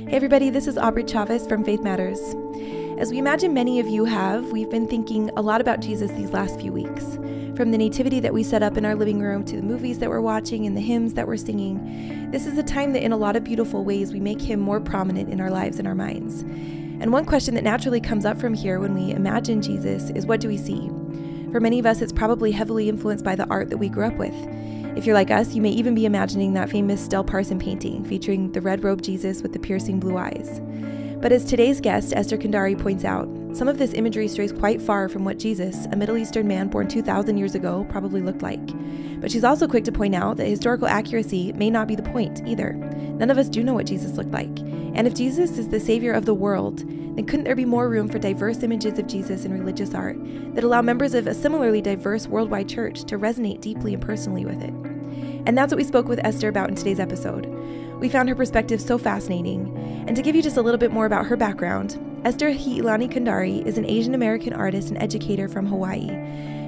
Hey everybody, this is Aubrey Chavez from Faith Matters. As we imagine many of you have, we've been thinking a lot about Jesus these last few weeks. From the nativity that we set up in our living room to the movies that we're watching and the hymns that we're singing, this is a time that in a lot of beautiful ways we make him more prominent in our lives and our minds. And one question that naturally comes up from here when we imagine Jesus is, what do we see? For many of us, it's probably heavily influenced by the art that we grew up with. If you're like us, you may even be imagining that famous Parson painting featuring the red-robed Jesus with the piercing blue eyes. But as today's guest, Esther Candari, points out, some of this imagery strays quite far from what Jesus, a Middle Eastern man born 2,000 years ago, probably looked like. But she's also quick to point out that historical accuracy may not be the point either. None of us do know what Jesus looked like. And if Jesus is the savior of the world, then couldn't there be more room for diverse images of Jesus in religious art that allow members of a similarly diverse worldwide church to resonate deeply and personally with it? And that's what we spoke with Esther about in today's episode. We found her perspective so fascinating. And to give you just a little bit more about her background, Esther Candari is an Asian American artist and educator from Hawaii.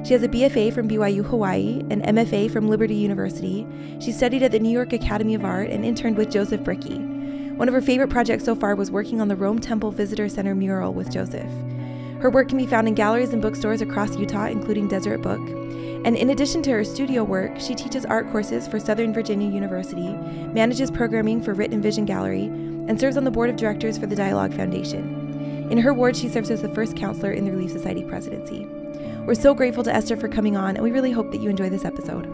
She has a BFA from BYU Hawaii, an MFA from Liberty University. She studied at the New York Academy of Art and interned with Joseph Brickey. One of her favorite projects so far was working on the Rome Temple Visitor Center mural with Joseph. Her work can be found in galleries and bookstores across Utah, including Deseret Book. And in addition to her studio work, she teaches art courses for Southern Virginia University, manages programming for Writ and Vision Gallery, and serves on the board of directors for the Dialogue Foundation. In her ward, she serves as the first counselor in the Relief Society presidency. We're so grateful to Esther for coming on, and we really hope that you enjoy this episode.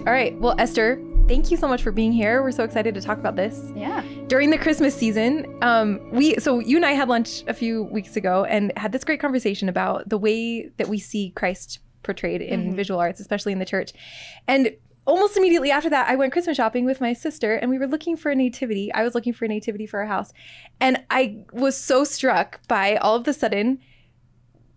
All right. Well, Esther, thank you so much for being here. We're so excited to talk about this. Yeah. During the Christmas season, so you and I had lunch a few weeks ago and had this great conversation about the way that we see Christ portrayed in visual arts, especially in the church. And almost immediately after that, I went Christmas shopping with my sister and we were looking for a nativity. I was looking for a nativity for our house. And I was so struck by all of a sudden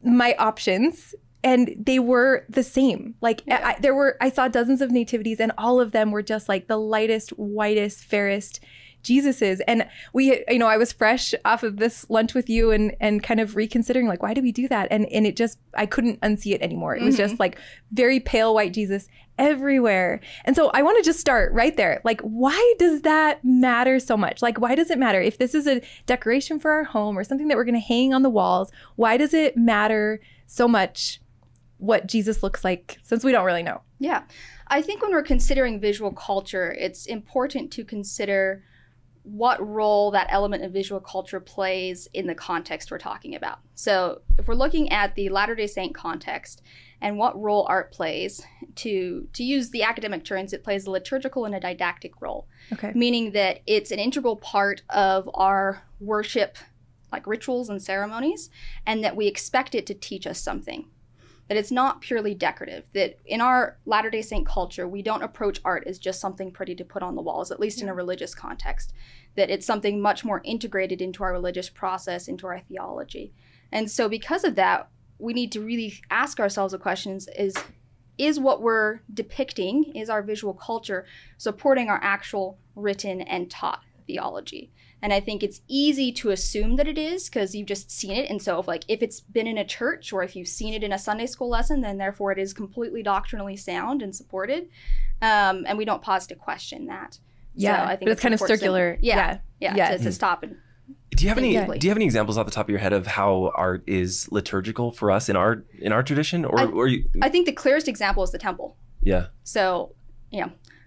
my options, and they were the same. Like I saw dozens of nativities and all of them were just like the lightest, whitest, fairest Jesus's. And I was fresh off of this lunch with you and kind of reconsidering, like, why did we do that? And it just, I couldn't unsee it anymore. It was just like very pale white Jesus everywhere. And so I want to just start right there. Like, why does that matter so much? Like, why does it matter? If this is a decoration for our home or something that we're going to hang on the walls, why does it matter so much what Jesus looks like, since we don't really know? Yeah. I think when we're considering visual culture, it's important to consider what role that element of visual culture plays in the context we're talking about. So if we're looking at the Latter-day Saint context and what role art plays, to use the academic terms, it plays a liturgical and a didactic role. Okay. Meaning that it's an integral part of our worship, like rituals and ceremonies, and that we expect it to teach us something. That it's not purely decorative, that in our Latter-day Saint culture, we don't approach art as just something pretty to put on the walls, at least in a religious context, that it's something much more integrated into our religious process, into our theology. And so because of that, we need to really ask ourselves the questions, is what we're depicting, is our visual culture supporting our actual written and taught theology? And I think it's easy to assume that it is because you've just seen it. And so if it's been in a church or if you've seen it in a Sunday school lesson, then therefore it is completely doctrinally sound and supported. And we don't pause to question that. Yeah, so I think it's kind of circular. To stop and Do you have any examples off the top of your head of how art is liturgical for us in our tradition? I think the clearest example is the temple. Yeah. So,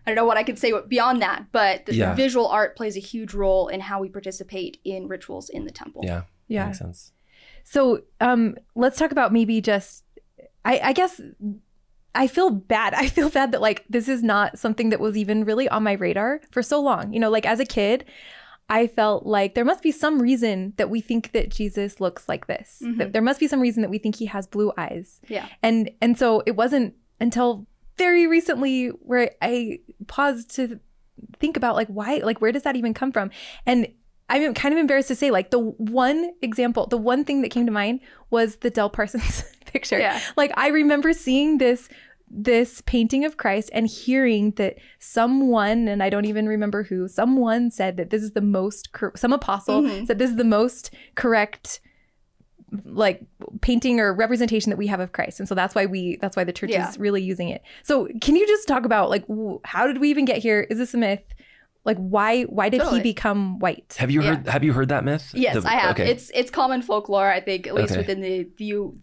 I don't know what I could say beyond that, but the visual art plays a huge role in how we participate in rituals in the temple. Yeah. Makes sense. So let's talk about maybe just, I guess I feel bad. I feel bad that like this is not something that was even really on my radar for so long. Like as a kid, I felt like there must be some reason that we think that Jesus looks like this. That there must be some reason that we think he has blue eyes. Yeah. And so it wasn't until very recently where I paused to think about like why, like where does that even come from? And I'm kind of embarrassed to say like the one thing that came to mind was the Parsons picture. Yeah. Like I remember seeing this painting of Christ and hearing that someone, and I don't even remember who, someone said that this is the most, some apostle said this is the most correct like painting or representation that we have of Christ. And so that's why the church is really using it. So can you just talk about like, how did we even get here? Is this a myth? Like, why did Totally. he become white? Have you heard that myth? Yes, I have. Okay. It's common folklore, I think, at least Okay. within the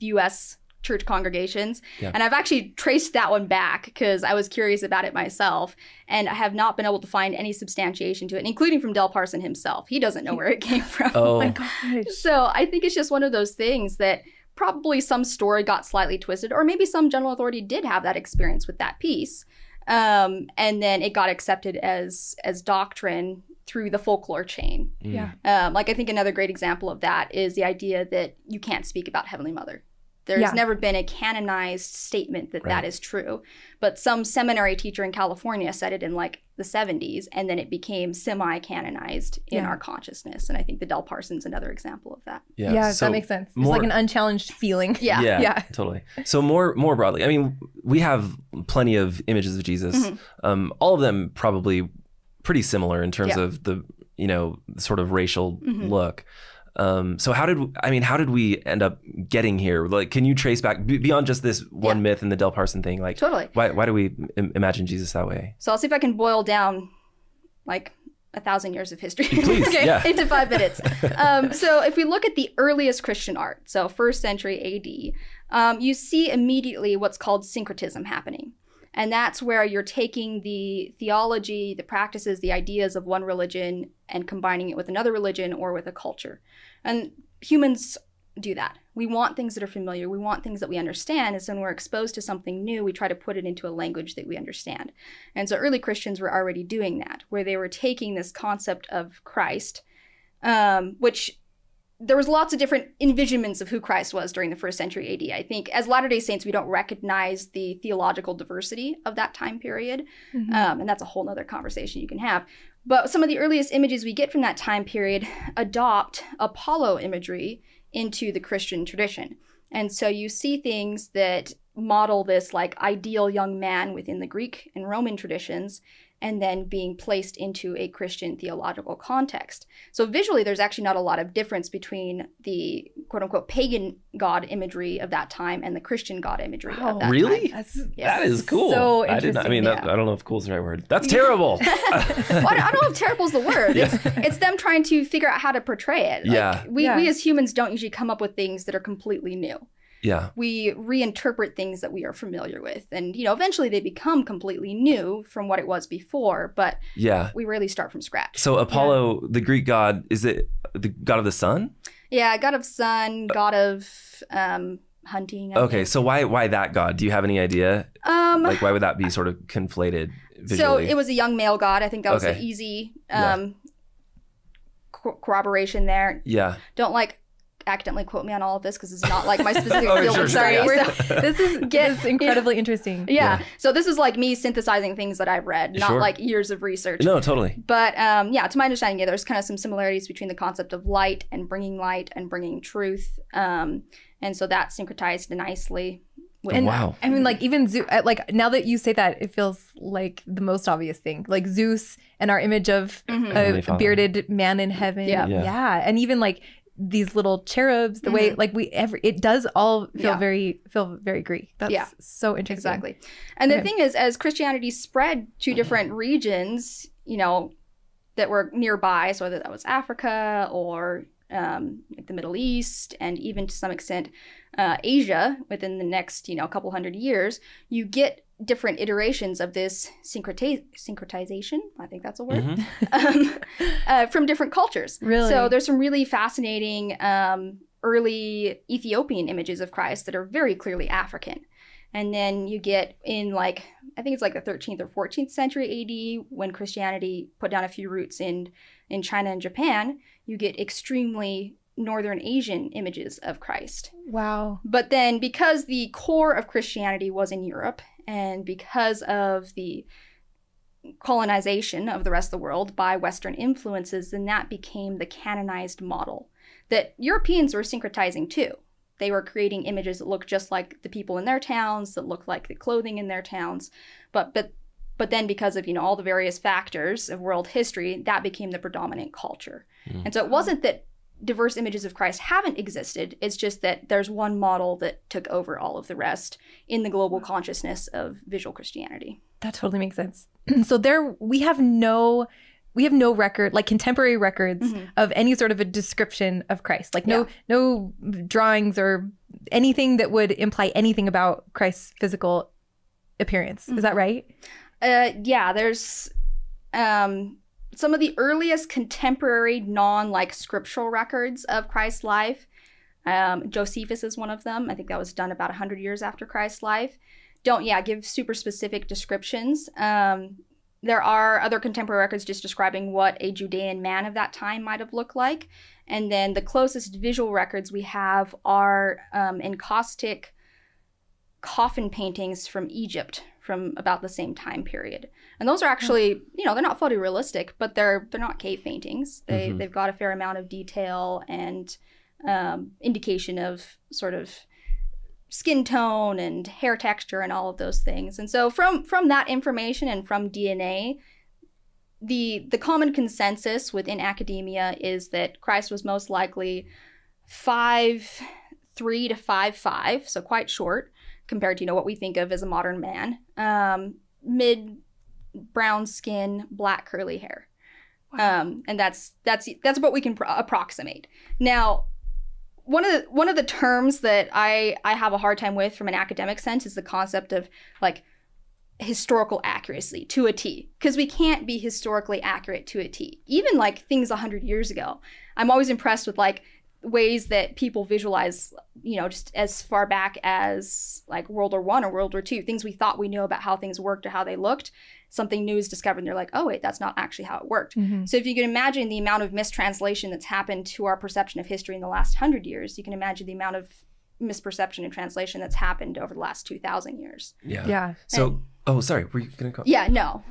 U.S. church congregations. Yeah. And I've actually traced that one back because I was curious about it myself. And I have not been able to find any substantiation to it, including from Del Parson himself. He doesn't know where it came from. Oh, My gosh. So I think it's just one of those things that probably some story got slightly twisted, or maybe some general authority did have that experience with that piece. And then it got accepted as doctrine through the folklore chain. Yeah. Like I think another great example of that is the idea that you can't speak about Heavenly Mother. There's Yeah. never been a canonized statement that Right. that is true. But some seminary teacher in California said it in like the 70s, and then it became semi-canonized in Yeah. our consciousness. And I think the Del Parson's another example of that. Yeah, So that makes sense. It's more- like an unchallenged feeling. Yeah. Yeah. Totally. So more broadly, I mean, we have plenty of images of Jesus. Mm-hmm. All of them probably pretty similar in terms Yeah. of the sort of racial Mm-hmm. look. So how did we end up getting here? Like, can you trace back beyond just this one Yeah. myth and the Del Parson thing? Like, Totally. why do we imagine Jesus that way? So I'll see if I can boil down like 1,000 years of history Please, yeah. into 5 minutes. So if we look at the earliest Christian art, so 1st century AD, you see immediately what's called syncretism happening. And that's where you're taking the theology, the practices, the ideas of one religion and combining it with another religion or with a culture. And humans do that. We want things that are familiar. We want things that we understand. And so when we're exposed to something new, we try to put it into a language that we understand. And so early Christians were already doing that, where they were taking this concept of Christ, which there was lots of different envisionments of who Christ was during the 1st century AD. I think as Latter-day Saints, we don't recognize the theological diversity of that time period. And that's a whole nother conversation you can have. But some of the earliest images we get from that time period adopt Apollo imagery into the Christian tradition. And so you see things that model this like ideal young man within the Greek and Roman traditions, and then being placed into a Christian theological context. So visually, there's actually not a lot of difference between the quote-unquote pagan god imagery of that time and the Christian god imagery of that Really? time. That is cool. So I didn't. I mean, interesting, I don't know if "cool" is the right word. That's terrible. Well, I don't know if terrible is the word. It's them trying to figure out how to portray it. Like, Yeah. we as humans don't usually come up with things that are completely new. Yeah. We reinterpret things that we are familiar with. And, eventually they become completely new from what it was before, but Yeah. we rarely start from scratch. So Apollo, the Greek god, is it the god of the sun? Yeah, god of sun, god of hunting. I Okay, think. so why that god? Do you have any idea? Like, why would that be sort of conflated visually? So it was a young male god. I think that was Okay. an easy Yeah. corroboration there. Yeah. Don't accidentally quote me on all of this because it's not like my specific Oh, field sure, of sure, study. yeah. So- This is incredibly interesting. Yeah. So this is like me synthesizing things that I've read, not Sure. like years of research. No, totally. But to my understanding, there's kind of some similarities between the concept of light and bringing truth. And so that's syncretized nicely. With And Wow. I mean, like even Zeus, like now that you say that, it feels like the most obvious thing. Like Zeus and our image of Heavenly a Father. bearded man in heaven. Yeah. Yeah. And even like these little cherubs, the way like it does all feel Yeah. very Greek. That's so interesting. Exactly. And the Okay. thing is, as Christianity spread to different regions, that were nearby, so whether that was Africa or like the Middle East, and even to some extent Asia within the next, couple hundred years, you get different iterations of this syncretization, I think that's a word, from different cultures. Really? So there's some really fascinating early Ethiopian images of Christ that are very clearly African. And then you get in I think it's like the 13th or 14th century AD, when Christianity put down a few roots in China and Japan, you get extremely Northern Asian images of Christ. Wow. But then because the core of Christianity was in Europe, and because of the colonization of the rest of the world by Western influences, then that became the canonized model that Europeans were syncretizing too. They were creating images that looked just like the people in their towns, that looked like the clothing in their towns. But then because of, all the various factors of world history, that became the predominant culture. And so it wasn't that diverse images of Christ haven't existed. It's just that there's one model that took over all of the rest in the global consciousness of visual Christianity. That totally makes sense. So we have no no record, like contemporary records of any sort of a description of Christ. Like no drawings or anything that would imply anything about Christ's physical appearance. Is that right? There's some of the earliest contemporary non-like scriptural records of Christ's life. Josephus is one of them. I think that was done about 100 years after Christ's life. Don't give super specific descriptions. There are other contemporary records just describing what a Judean man of that time might have looked like. And then the closest visual records we have are encaustic coffin paintings from Egypt from about the same time period. And those are actually, they're not photorealistic, but they're not cave paintings. They've got a fair amount of detail and indication of sort of skin tone and hair texture and all of those things. And so from that information and from DNA, the common consensus within academia is that Christ was most likely 5'3" to 5'5", so quite short compared to what we think of as a modern man. Mid brown skin, black curly hair. And that's what we can approximate. Now, one of the terms that I have a hard time with from an academic sense is the concept of like historical accuracy to a T, because we can't be historically accurate to a T. Even like things 100 years ago, I'm always impressed with like ways that people visualize, just as far back as like World War I or World War II, things we thought we knew about how things worked or how they looked. Something new is discovered and they're like, oh wait, that's not actually how it worked. So if you can imagine the amount of mistranslation that's happened to our perception of history in the last 100 years, you can imagine the amount of misperception and translation that's happened over the last 2,000 years. Yeah. So, sorry, were you gonna go? Yeah, no.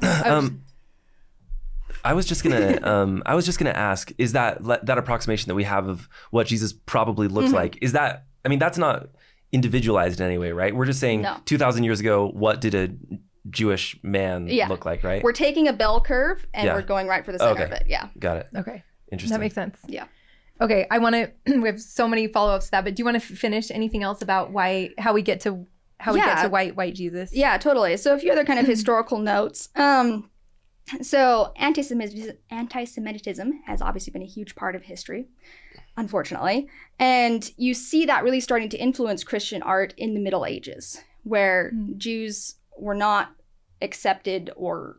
I was just gonna ask, is that approximation that we have of what Jesus probably looks like, is that, that's not individualized in any way, right? We're just saying 2,000 years ago, what did a Jewish man look like, right? We're taking a bell curve and we're going right for the center of it. Yeah. Got it. Okay. Interesting. That makes sense. Yeah. Okay. We have so many follow-ups to that, but do you want to finish anything else about how we get to white Jesus? Yeah, totally. So a few other kind of historical notes. So anti-Semitism has obviously been a huge part of history, unfortunately. And you see that really starting to influence Christian art in the Middle Ages, where Jews were not accepted or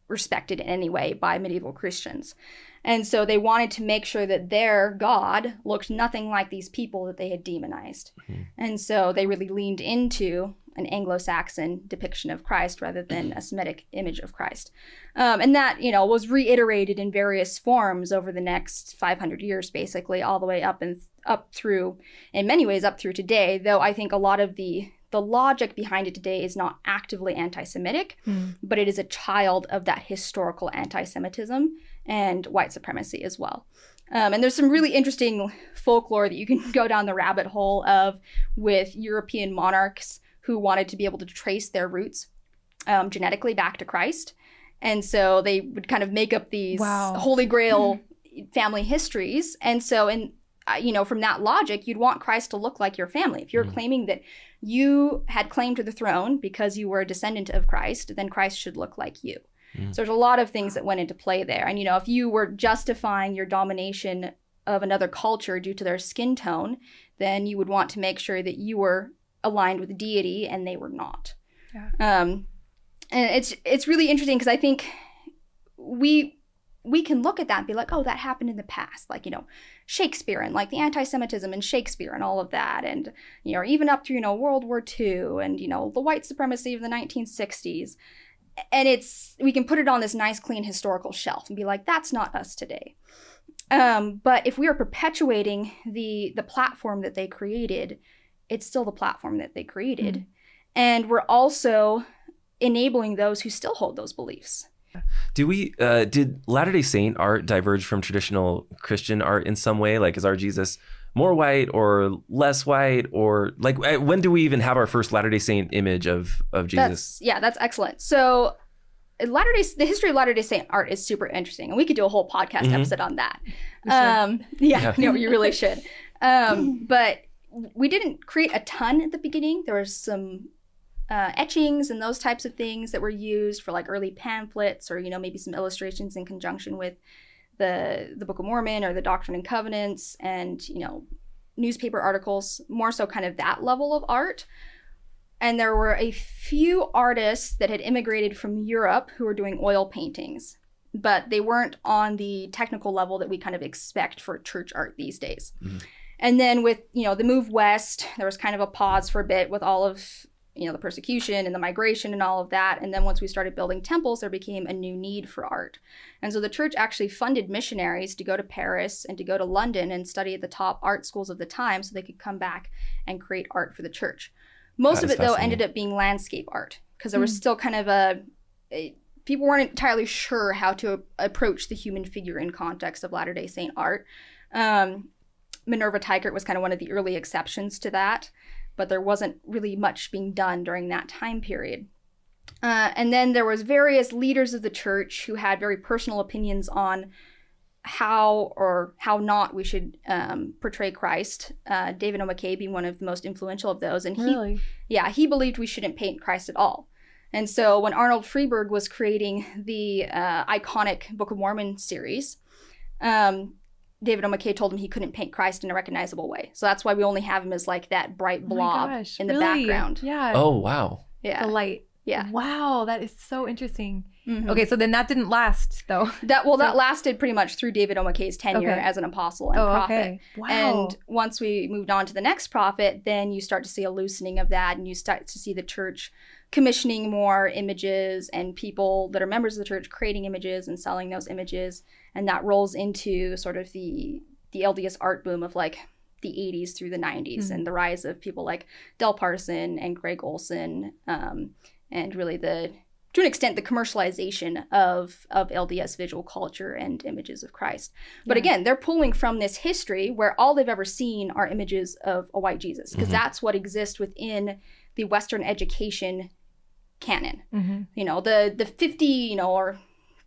respected in any way by medieval Christians. And so they wanted to make sure that their God looked nothing like these people that they had demonized. And so they really leaned into an Anglo-Saxon depiction of Christ rather than a Semitic image of Christ. And that, was reiterated in various forms over the next 500 years, basically, all the way up through, in many ways, up through today, though I think a lot of the logic behind it today is not actively anti-Semitic, but it is a child of that historical anti-Semitism and white supremacy as well. And there's some really interesting folklore that you can go down the rabbit hole of with European monarchs who wanted to be able to trace their roots genetically back to Christ. And so they would kind of make up these Holy Grail family histories. And so, from that logic, you'd want Christ to look like your family. If you're claiming that you had claim to the throne because you were a descendant of Christ, then Christ should look like you. So there's a lot of things that went into play there. And, if you were justifying your domination of another culture due to their skin tone, then you would want to make sure that you were aligned with deity and they were not. And it's really interesting because I think we can look at that and be like, oh, that happened in the past. Like, Shakespeare and like the anti-Semitism in Shakespeare and all of that. And, even up through, World War II and, the white supremacy of the 1960s. And we can put it on this nice, clean historical shelf and be like, that's not us today. But if we are perpetuating the platform that they created, it's still the platform that they created. And we're also enabling those who still hold those beliefs. Did Latter-day Saint art diverge from traditional Christian art in some way? Like, is our Jesus more white or less white? Or like, when do we even have our first Latter-day Saint image of Jesus? That's excellent. So the history of Latter-day Saint art is super interesting. And we could do a whole podcast episode on that. You really should. But we didn't create a ton at the beginning. There was some etchings and those types of things that were used for like early pamphlets, or, you know, maybe some illustrations in conjunction with the Book of Mormon or the Doctrine and Covenants, and, you know, newspaper articles, more so kind of that level of art. And there were a few artists that had immigrated from Europe who were doing oil paintings, but they weren't on the technical level that we kind of expect for church art these days. Mm-hmm. And then with, you know, the move west, there was kind of a pause for a bit with all of, you know, the persecution and the migration and all of that. And then once we started building temples, there became a new need for art. And so the church actually funded missionaries to go to Paris and to go to London and study at the top art schools of the time so they could come back and create art for the church. Most of it, though, ended up being landscape art, because there was still kind of people weren't entirely sure how to approach the human figure in context of Latter-day Saint art. Minerva Teichert was kind of one of the early exceptions to that, but there wasn't really much being done during that time period. And then there was various leaders of the church who had very personal opinions on how or how not we should portray Christ. David O. McKay being one of the most influential of those. And he believed we shouldn't paint Christ at all. And so when Arnold Freeberg was creating the iconic Book of Mormon series, David O. McKay told him he couldn't paint Christ in a recognizable way. So that's why we only have him as like that bright blob in the background. Yeah. Oh, wow. Yeah. The light. Yeah. Wow, that is so interesting. Mm-hmm. Okay, so then that didn't last, though. That lasted pretty much through David O. McKay's tenure as an apostle and prophet. Okay. Wow. And once we moved on to the next prophet, then you start to see a loosening of that, and you start to see the church commissioning more images and people that are members of the church creating images and selling those images. And that rolls into sort of the LDS art boom of like the 80s through the 90s and the rise of people like Del Parson and Greg Olson, and really to an extent, the commercialization of LDS visual culture and images of Christ. But again, they're pulling from this history where all they've ever seen are images of a white Jesus, because that's what exists within the Western education canon. You know, the 50, you know, or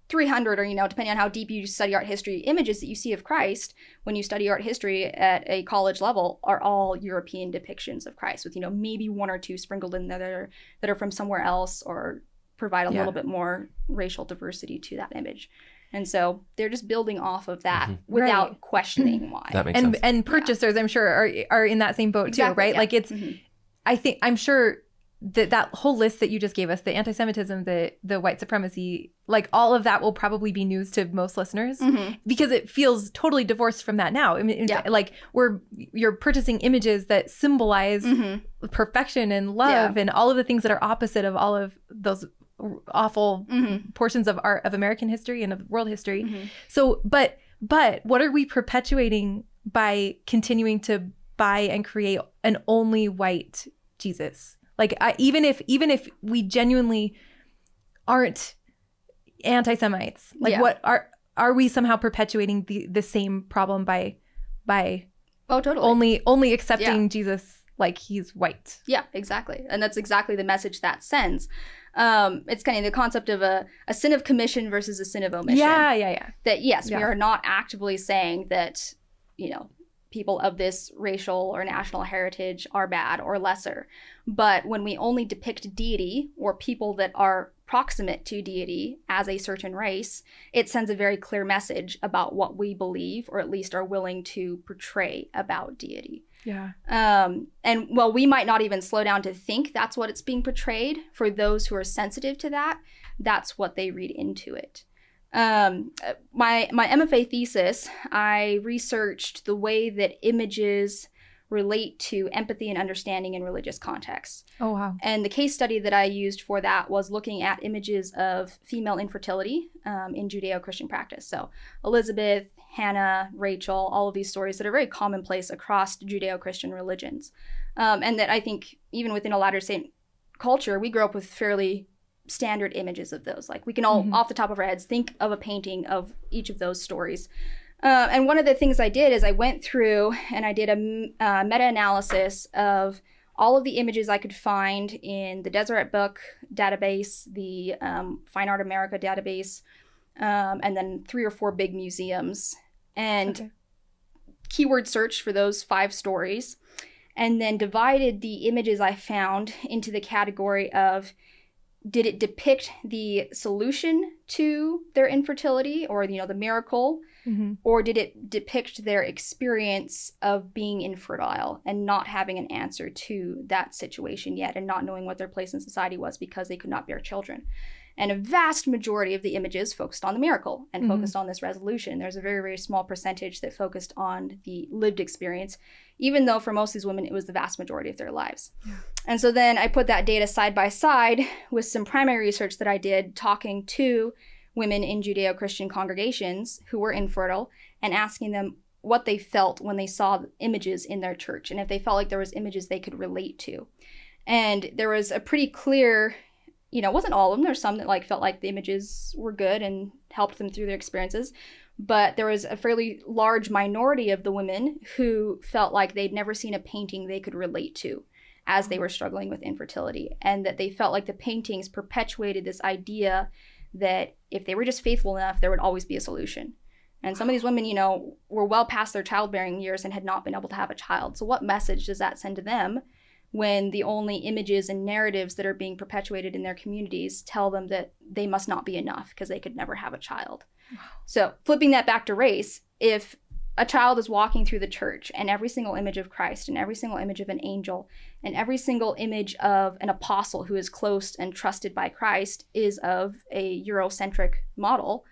300, or, you know, depending on how deep you study art history, images that you see of Christ when you study art history at a college level are all European depictions of Christ, with, you know, maybe one or two sprinkled in there that are from somewhere else, or provide a little bit more racial diversity to that image. And so they're just building off of that without questioning why. That makes sense. And purchasers, I'm sure, are in that same boat too, right? Yeah. Like it's, I'm sure that whole list that you just gave us, the anti-Semitism, the white supremacy, like all of that will probably be news to most listeners because it feels totally divorced from that now. I mean, like you're purchasing images that symbolize perfection and love and all of the things that are opposite of all of those awful portions of American history and of world history. So, but what are we perpetuating by continuing to buy and create an only white Jesus? Like even if we genuinely aren't anti-Semites, like what are we somehow perpetuating the same problem by totally only accepting Jesus like he's white? Yeah, exactly. And that's exactly the message that sends. It's kind of the concept of a sin of commission versus a sin of omission. Yeah. That yes, we are not actively saying that, you know, people of this racial or national heritage are bad or lesser. But when we only depict deity or people that are proximate to deity as a certain race, it sends a very clear message about what we believe, or at least are willing to portray about deity. Yeah. And while we might not even slow down to think that's what it's being portrayed, for those who are sensitive to that, that's what they read into it. My MFA thesis, I researched the way that images relate to empathy and understanding in religious contexts. Oh, wow. And the case study that I used for that was looking at images of female infertility in Judeo-Christian practice. So Elizabeth, Hannah, Rachel, all of these stories that are very commonplace across Judeo-Christian religions. And that I think even within a Latter-day Saint culture, we grow up with fairly standard images of those. Like we can all, off the top of our heads, think of a painting of each of those stories. And one of the things I did is I went through and I did a meta-analysis of all of the images I could find in the Deseret Book database, the Fine Art America database, and then 3 or 4 big museums, and keyword search for those 5 stories. and then divided the images I found into the category of, did it depict the solution to their infertility or, the miracle, or did it depict their experience of being infertile and not having an answer to that situation yet and not knowing what their place in society was because they could not bear children? And a vast majority of the images focused on the miracle and focused on this resolution. There's a very, very small percentage that focused on the lived experience, even though for most of these women, it was the vast majority of their lives. Yeah. And so then I put that data side by side with some primary research that I did talking to women in Judeo-Christian congregations who were infertile and asking them what they felt when they saw images in their church and if they felt like there was images they could relate to. And there was a pretty clear, it wasn't all of them. There's some that felt like the images were good and helped them through their experiences. But there was a fairly large minority of the women who felt like they'd never seen a painting they could relate to as they were struggling with infertility, and that they felt like the paintings perpetuated this idea that if they were just faithful enough, there would always be a solution. And some of these women, were well past their childbearing years and had not been able to have a child. So what message does that send to them when the only images and narratives that are being perpetuated in their communities tell them that they must not be enough because they could never have a child? Wow. So flipping that back to race, if a child is walking through the church and every single image of Christ and every single image of an angel and every single image of an apostle who is close and trusted by Christ is of a Eurocentric model,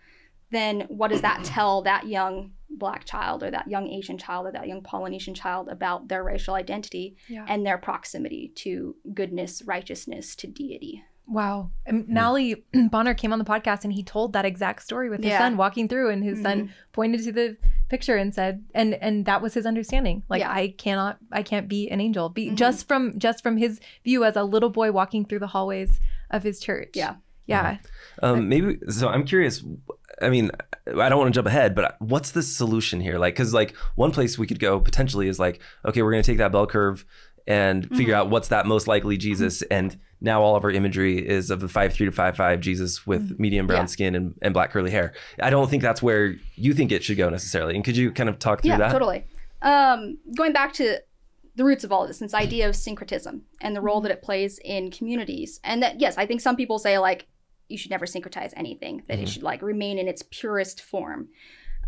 then what does that tell that young Black child or that young Asian child or that young Polynesian child about their racial identity and their proximity to goodness, righteousness, to deity? Wow. And Nally Bonner came on the podcast and he told that exact story with his son walking through, and his son pointed to the picture and said, and that was his understanding. I can't be an angel. Just from his view as a little boy walking through the hallways of his church. Yeah. Maybe, so I'm curious, I mean, I don't want to jump ahead, but what's the solution here? Because one place we could go potentially is okay, we're going to take that bell curve and figure out what's that most likely Jesus. And now all of our imagery is of the 5'3" to 5'5" Jesus with medium brown skin and black curly hair. I don't think that's where you think it should go necessarily. And could you kind of talk through that? Yeah, totally. Going back to the roots of all this idea of syncretism and the role that it plays in communities. And that, yes, I think some people say you should never syncretize anything, that it should remain in its purest form.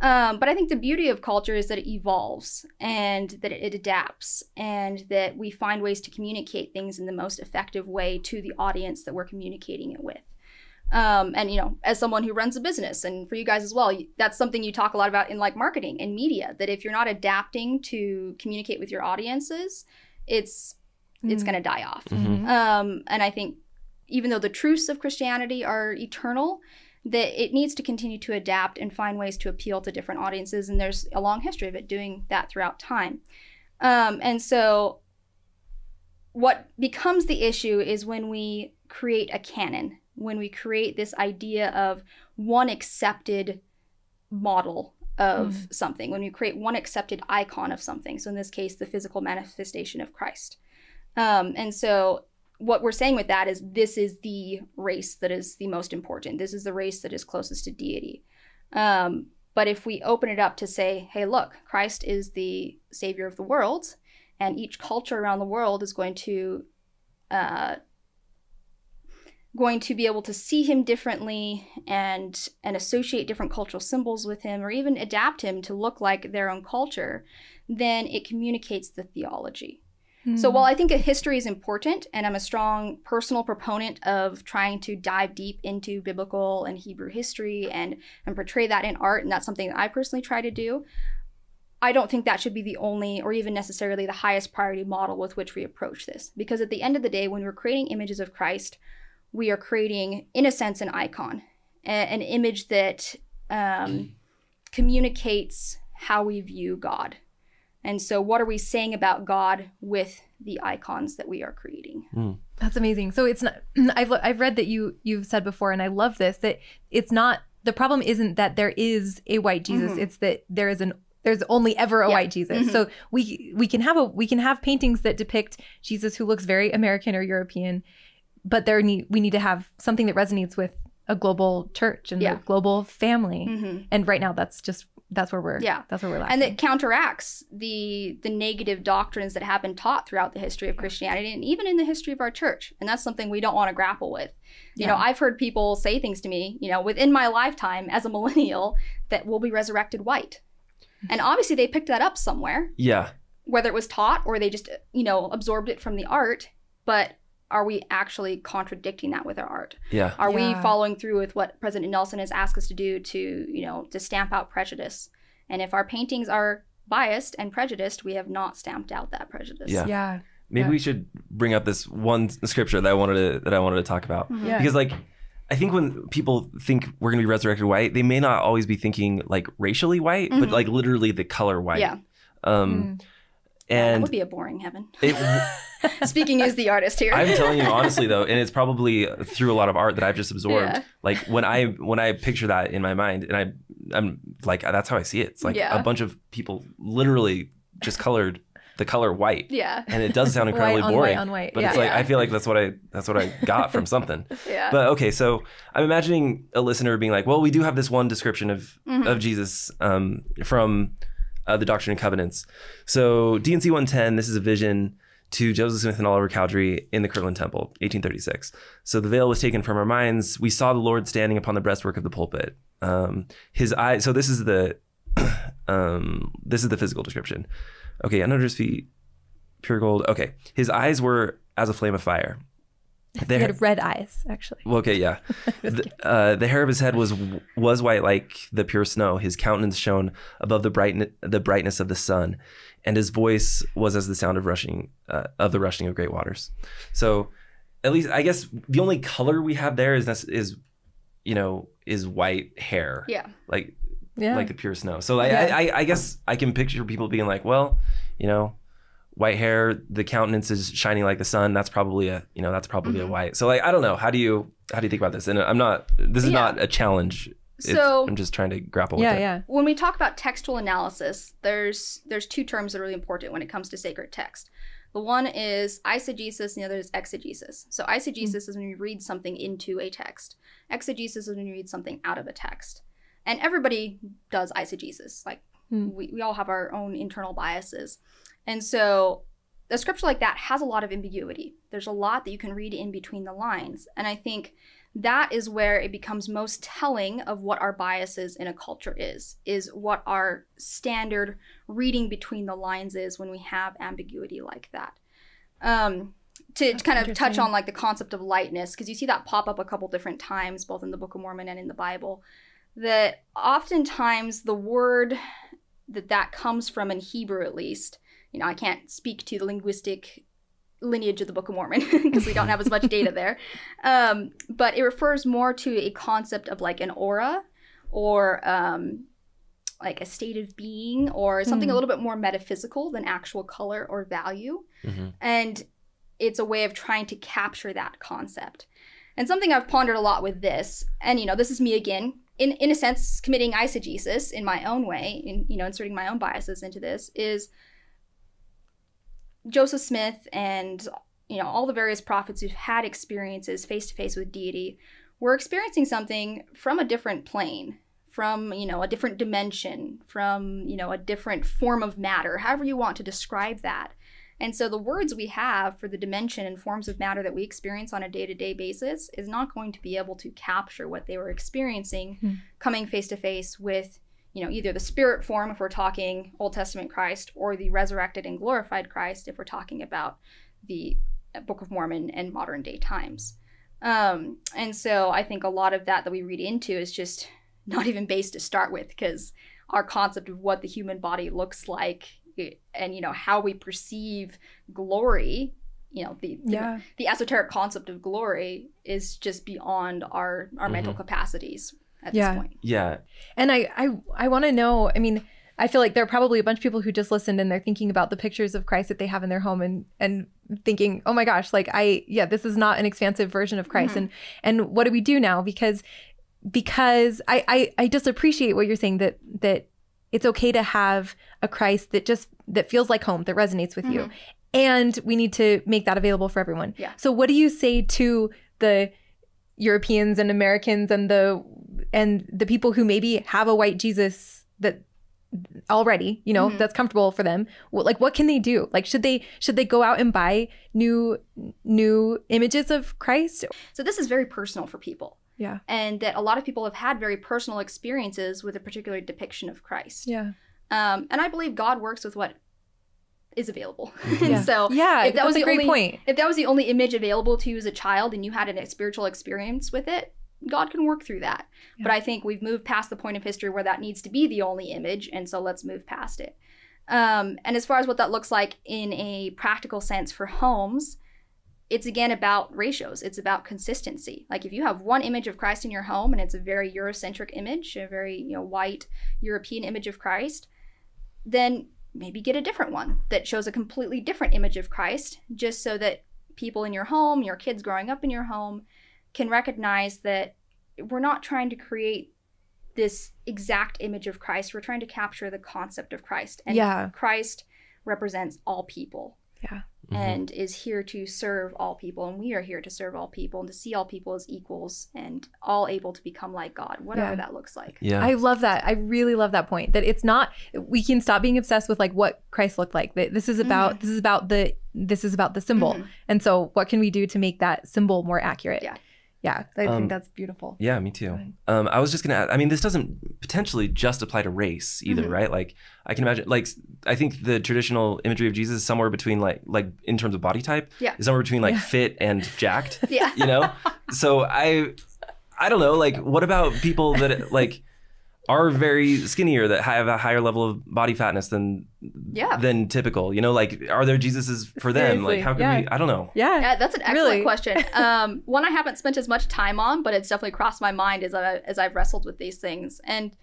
But I think the beauty of culture is that it evolves and that it adapts and that we find ways to communicate things in the most effective way to the audience that we're communicating it with. And, as someone who runs a business, and for you guys as well, that's something you talk a lot about in marketing and media, that if you're not adapting to communicate with your audiences, it's going to die off. And I think even though the truths of Christianity are eternal, that it needs to continue to adapt and find ways to appeal to different audiences. And there's a long history of it doing that throughout time. And so what becomes the issue is when we create a canon, when we create this idea of one accepted model of something, when we create one accepted icon of something. So in this case, the physical manifestation of Christ. And so what we're saying with that is this is the race that is the most important. This is the race that is closest to deity. But if we open it up to say, hey, look, Christ is the savior of the world, and each culture around the world is going to be able to see him differently and associate different cultural symbols with him, or even adapt him to look like their own culture, then it communicates the theology. So while I think a history is important, and I'm a strong personal proponent of trying to dive deep into biblical and Hebrew history and portray that in art, and that's something that I personally try to do, I don't think that should be the only or even necessarily the highest priority model with which we approach this. Because at the end of the day, when we're creating images of Christ, we are creating, in a sense, an icon, an image that communicates how we view God. And so what are we saying about God with the icons that we are creating? That's amazing. So it's not, I've read that you've said before, and I love this, that it's not, the problem isn't that there is a white Jesus. It's that there's only ever a white Jesus. So we can have paintings that depict Jesus who looks very American or European, but we need to have something that resonates with a global church and a global family. And right now that's just that's where we're lacking. And it counteracts the negative doctrines that have been taught throughout the history of Christianity and even in the history of our church. And that's something we don't want to grapple with. You know, I've heard people say things to me, you know, within my lifetime as a millennial, that we'll be resurrected white. And obviously they picked that up somewhere. Yeah. Whether it was taught or they just, you know, absorbed it from the art. But are we actually contradicting that with our art? Yeah. Are we following through with what President Nelson has asked us to do to, you know, to stamp out prejudice? And if our paintings are biased and prejudiced, we have not stamped out that prejudice. Yeah. Maybe we should bring up this one scripture that I wanted to talk about. Because like, I think when people think we're going to be resurrected white, they may not always be thinking like racially white, but like literally the color white. Yeah. And that would be a boring heaven. Speaking as the artist here. I'm telling you honestly though, and it's probably through a lot of art that I've just absorbed. Yeah. Like when I picture that in my mind, and I'm like, that's how I see it. It's like a bunch of people literally just colored the color white. Yeah. And it does sound incredibly boring. White on white. But it's like I feel like that's what I got from something. Yeah. But okay, so I'm imagining a listener being like, well, we do have this one description of Jesus from the Doctrine and Covenants. So D&C 110, this is a vision to Joseph Smith and Oliver Cowdery in the Kirtland Temple, 1836. So the veil was taken from our minds. We saw the Lord standing upon the breastwork of the pulpit. His eyes. So this is the physical description. Okay, under his feet, pure gold. Okay, his eyes were as a flame of fire. He had red eyes, actually. Well, okay, yeah. The hair of his head was white like the pure snow. His countenance shone above the brightness of the sun, and his voice was as the sound of the rushing of great waters. So, at least I guess the only color we have there is white hair. Yeah. Like the pure snow. So I guess I can picture people being like, well, you know, white hair, the countenance is shining like the sun. That's probably a white. So like, I don't know. How do you think about this? And this is not a challenge. I'm just trying to grapple with it. Yeah. When we talk about textual analysis, there's two terms that are really important when it comes to sacred text. The one is eisegesis and the other is exegesis. So eisegesis is when you read something into a text. Exegesis is when you read something out of a text. And everybody does eisegesis. Like we all have our own internal biases. And so a scripture like that has a lot of ambiguity. There's a lot that you can read in between the lines. And I think that is where it becomes most telling of what our biases in a culture is what our standard reading between the lines is when we have ambiguity like that. To kind of touch on like the concept of lightness, because you see that pop up a couple different times, both in the Book of Mormon and in the Bible, that oftentimes the word that comes from, in Hebrew at least, you know, I can't speak to the linguistic lineage of the Book of Mormon because we don't have as much data there. But it refers more to a concept of like an aura or like a state of being or something a little bit more metaphysical than actual color or value. And it's a way of trying to capture that concept. And something I've pondered a lot with this, and, you know, this is me again, in a sense, committing eisegesis in my own way, inserting my own biases into this, is Joseph Smith and, you know, all the various prophets who've had experiences face-to-face with deity were experiencing something from a different plane, from, you know, a different dimension, from, you know, a different form of matter, however you want to describe that. And so the words we have for the dimension and forms of matter that we experience on a day-to-day basis is not going to be able to capture what they were experiencing coming face-to-face with, you know, either the spirit form if we're talking Old Testament Christ, or the resurrected and glorified Christ if we're talking about the Book of Mormon and modern day times. And so I think a lot of that we read into is just not even based to start with, because our concept of what the human body looks like and, you know, how we perceive glory, you know, the esoteric concept of glory is just beyond our mental capacities at this point. Yeah. And I want to know, I mean, I feel like there are probably a bunch of people who just listened and they're thinking about the pictures of Christ that they have in their home and thinking, oh my gosh, like this is not an expansive version of Christ. And what do we do now? Because I just appreciate what you're saying, that it's okay to have a Christ that feels like home, that resonates with you. And we need to make that available for everyone. Yeah. So what do you say to the Europeans and Americans and the people who maybe have a white Jesus that already, you know, that's comfortable for them. Like, what can they do? Like, should they go out and buy new images of Christ? So this is very personal for people. Yeah. And that a lot of people have had very personal experiences with a particular depiction of Christ. Yeah. And I believe God works with what is available. Yeah. So if that was a great point. If that was the only image available to you as a child and you had a spiritual experience with it, God can work through that. Yeah. But I think we've moved past the point of history where that needs to be the only image, and so let's move past it. And as far as what that looks like in a practical sense for homes, it's again about ratios. It's about consistency. Like if you have one image of Christ in your home and it's a very Eurocentric image, a very white European image of Christ, then maybe get a different one that shows a completely different image of Christ, just so that people in your home, your kids growing up in your home, can recognize that we're not trying to create this exact image of Christ. We're trying to capture the concept of Christ. And Christ represents all people. Yeah. And is here to serve all people. And we are here to serve all people and to see all people as equals and all able to become like God, whatever that looks like. Yeah. I love that. I really love that point, that it's not, we can stop being obsessed with like what Christ looked like. This is about the symbol. And so what can we do to make that symbol more accurate? Yeah, I think that's beautiful. Yeah, me too. I was just going to add, I mean, this doesn't potentially just apply to race either, right? Like, I can imagine, like, I think the traditional imagery of Jesus is somewhere between, like in terms of body type, is somewhere between, like, fit and jacked, you know? So I don't know, like, what about people that, like, are very skinnier, that have a higher level of body fatness than typical, you know, like, are there Jesuses for them? Like, how can we, I don't know. Yeah, that's an excellent question. One I haven't spent as much time on, but it's definitely crossed my mind as I've wrestled with these things. And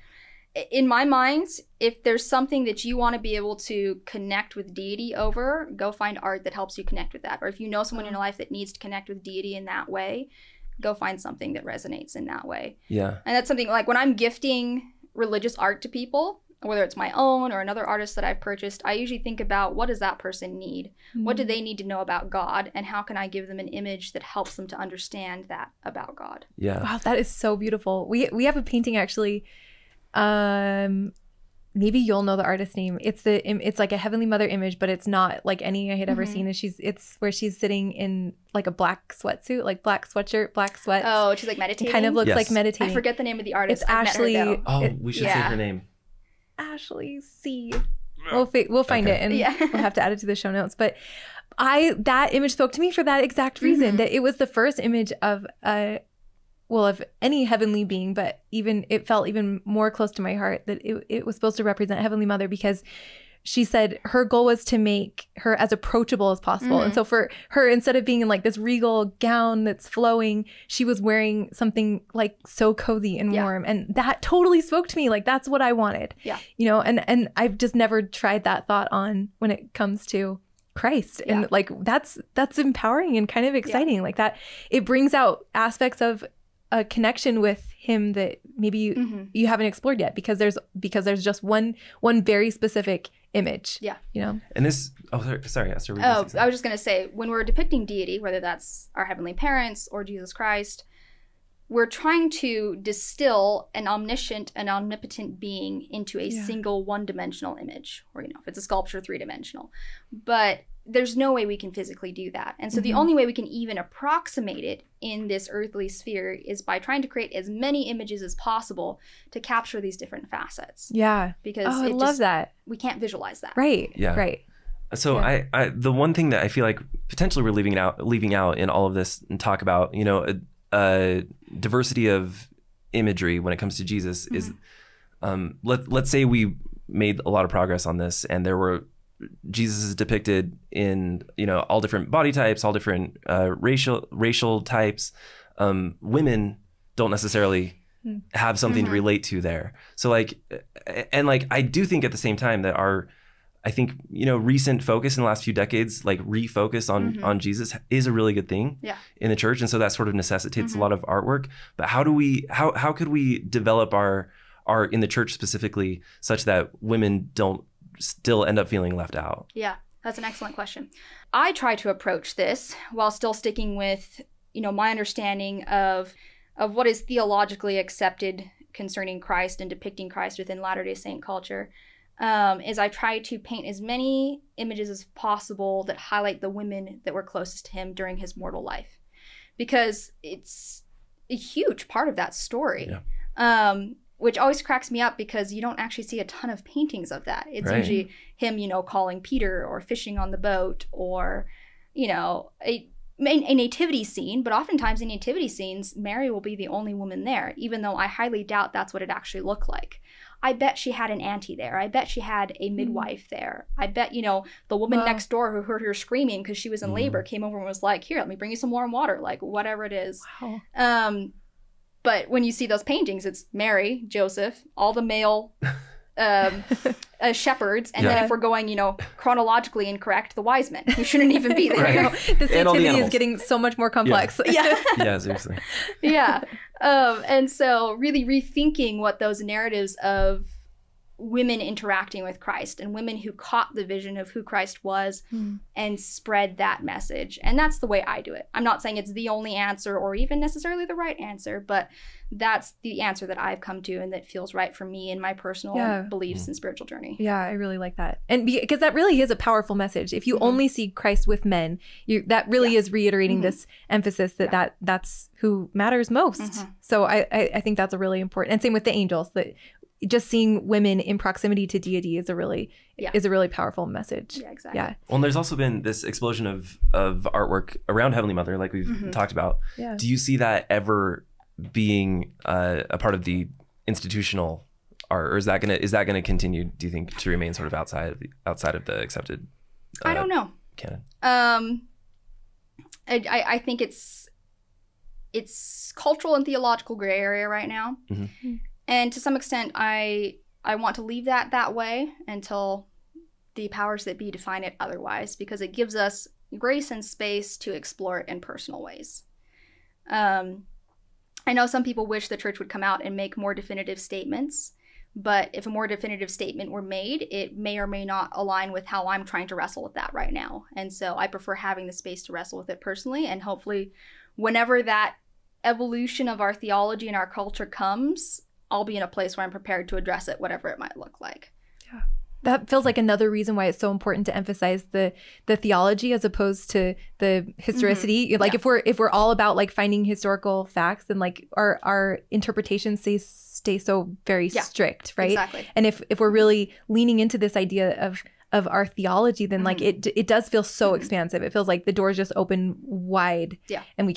in my mind, if there's something that you want to be able to connect with deity over, go find art that helps you connect with that. Or if you know someone in your life that needs to connect with deity in that way, go find something that resonates in that way. Yeah. And that's something like when I'm gifting religious art to people, whether it's my own or another artist that I've purchased, I usually think about, what does that person need? What do they need to know about God? And how can I give them an image that helps them to understand that about God? Yeah. Wow, that is so beautiful. We have a painting actually. Maybe you'll know the artist's name. It's like a Heavenly Mother image, but it's not like any I had ever seen. And it's where she's sitting in like a black sweatsuit, like black sweatshirt, black sweats. Oh, she's like meditating. It kind of looks like meditating. I forget the name of the artist. It's Ashley. We should say her name. Ashley C. We'll find it, and we'll have to add it to the show notes. But that image spoke to me for that exact reason, that it was the first image of of any heavenly being, but it felt even more close to my heart that it was supposed to represent Heavenly Mother, because she said her goal was to make her as approachable as possible. And so for her, instead of being in like this regal gown that's flowing, she was wearing something like so cozy and warm. And that totally spoke to me. Like, that's what I wanted. Yeah. You know, and I've just never tried that thought on when it comes to Christ. And like, that's empowering and kind of exciting. Like that, it brings out aspects of a connection with him that maybe you haven't explored yet, because there's just one very specific image. Yeah. You know? And this, sorry, Esther. I was just going to say, when we're depicting deity, whether that's our heavenly parents or Jesus Christ, we're trying to distill an omniscient and omnipotent being into a single one-dimensional image, or, if it's a sculpture, three-dimensional. But there's no way we can physically do that. And so the only way we can even approximate it in this earthly sphere is by trying to create as many images as possible to capture these different facets. Yeah. Because I love that. We can't visualize that. Right. Yeah. Right. So I the one thing that I feel like potentially we're leaving out in all of this and talk about, a diversity of imagery when it comes to Jesus is, let's say we made a lot of progress on this, and there were Jesus is depicted in all different body types, all different racial types. Women don't necessarily have something to relate to there. So I do think at the same time that I think recent focus in the last few decades, like refocus on Jesus, is a really good thing in the church, and so that sort of necessitates a lot of artwork. But how could we develop our art in the church specifically such that women don't still end up feeling left out? Yeah, that's an excellent question. I try to approach this while still sticking with my understanding of what is theologically accepted concerning Christ and depicting Christ within Latter-day Saint culture. is I try to paint as many images as possible that highlight the women that were closest to him during his mortal life, because it's a huge part of that story. Yeah. Which always cracks me up because you don't actually see a ton of paintings of that. It's usually him, calling Peter or fishing on the boat, or, a nativity scene. But oftentimes in nativity scenes, Mary will be the only woman there, even though I highly doubt that's what it actually looked like. I bet she had an auntie there. I bet she had a midwife there. I bet, the woman next door who heard her screaming because she was in labor came over and was like, here, let me bring you some warm water, like whatever it is. Wow. But when you see those paintings, it's Mary, Joseph, all the male shepherds, and then if we're going, chronologically incorrect, the wise men, who shouldn't even be there. This nativity is getting so much more complex. Yeah, seriously. And so really rethinking what those narratives of women interacting with Christ and women who caught the vision of who Christ was and spread that message. And that's the way I do it. I'm not saying it's the only answer or even necessarily the right answer, but that's the answer that I've come to and that feels right for me in my personal beliefs and spiritual journey. Yeah, I really like that. And because that really is a powerful message. If you only see Christ with men, that really is reiterating this emphasis that that's who matters most. So I think that's a really important, and same with the angels, that just seeing women in proximity to deity is a really powerful message. Yeah, exactly. Yeah. Well, and there's also been this explosion of artwork around Heavenly Mother, like we've talked about. Yeah. Do you see that ever being a part of the institutional art, or is that gonna continue, do you think, to remain sort of outside of the accepted I don't know. canon? I think it's cultural and theological gray area right now. And to some extent, I want to leave that way until the powers that be define it otherwise, because it gives us grace and space to explore it in personal ways. I know some people wish the church would come out and make more definitive statements, but if a more definitive statement were made, it may or may not align with how I'm trying to wrestle with that right now. And so I prefer having the space to wrestle with it personally, and hopefully whenever that evolution of our theology and our culture comes, I'll be in a place where I'm prepared to address it, whatever it might look like. Yeah. That feels like another reason why it's so important to emphasize the theology as opposed to the historicity. Like if we're all about like finding historical facts, then like our interpretations stay so very strict, right? Exactly. And if we're really leaning into this idea of our theology, then like it does feel so expansive. It feels like the doors just open wide, and we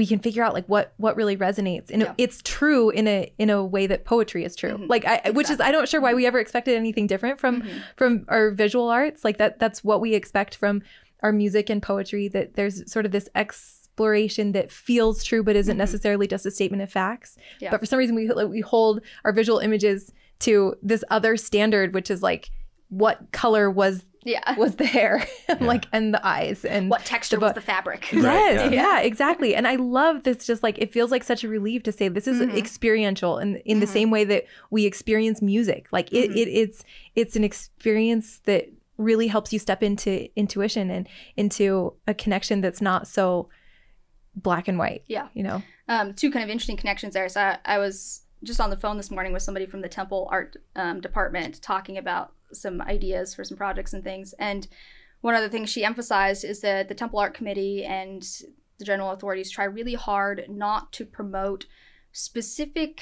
can figure out like what really resonates, and it's true in a way that poetry is true. Like which is, I don't sure why we ever expected anything different from our visual arts. Like that's what we expect from our music and poetry, that there's sort of this exploration that feels true but isn't necessarily just a statement of facts. But for some reason we hold our visual images to this other standard, which is like what color was the hair, like, and the eyes, and what texture was the fabric. Yes, yeah, exactly. And I love this. Just like, it feels like such a relief to say this is experiential, and in the same way that we experience music. Like it's an experience that really helps you step into intuition and into a connection that's not so black and white. Yeah, two kind of interesting connections there. So I was just on the phone this morning with somebody from the Temple Art department talking about some ideas for some projects and things. And one of the things she emphasized is that the Temple Art Committee and the general authorities try really hard not to promote specific